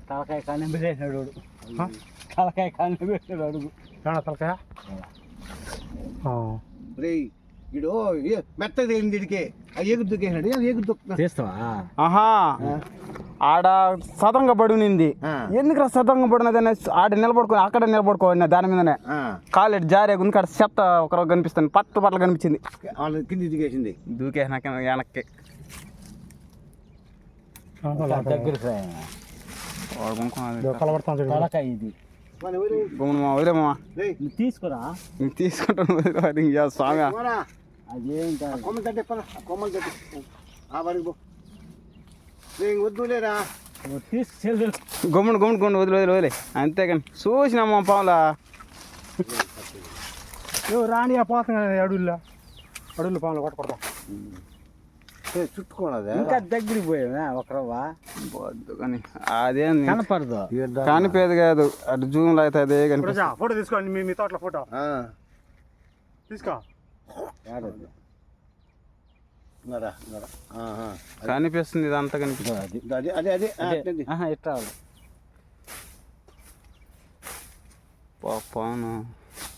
తలకాయ కాని పెట్టాడు తలకాయ కాని పెట్టాడు అడుగు తలకాయ ఇడు మెత్తగా తేలింది ఇడికే ఎగురు దుక్కేసాడు ఎగురు దుక్కుతా చేస్తావా ఆహా ఆడ సతంగా పడి ఉన్నింది ఎందుకు సతంగా పడినది ఆడ నిలబడుకో అక్కడ నిలబడుకో దాని మీదనే కాలు జారే ఉంది కాడ చెత్త ఒకరోజు కనిపిస్తుంది పట్ల కనిపించింది కింది దిగేసింది దూకేసినాక వెనక్కి దగ్గర తలకాయ ఇది వదిలేమా తీసుకురా తీసుకుంటాను స్వామి అదేంట కొమ్మలు తట్టి కొమ్మలు తట్టి ఆ వరకు పో వద్దులేరా తీసుకెళ్ళు గమ్ముడు వదిలే అంతేకాని చూసినామా పావులా రాణి పోతాం అడుగులు పాములు కొట్టకూడదు చుట్టుకోనదా ఇంకా దగ్గరికి పోయావా ఒకరవ్వా కానీ అదేం కనపడదు కానిపేది కాదు అటు జూమ్లో అయితే అదే కనిపిస్తుంది ఫోటో తీసుకోండి మీ తోటలో ఫోటో తీసుకో కనిపిస్తుంది ఇదంతా కనిపిస్తుంది ఇట్లా పాను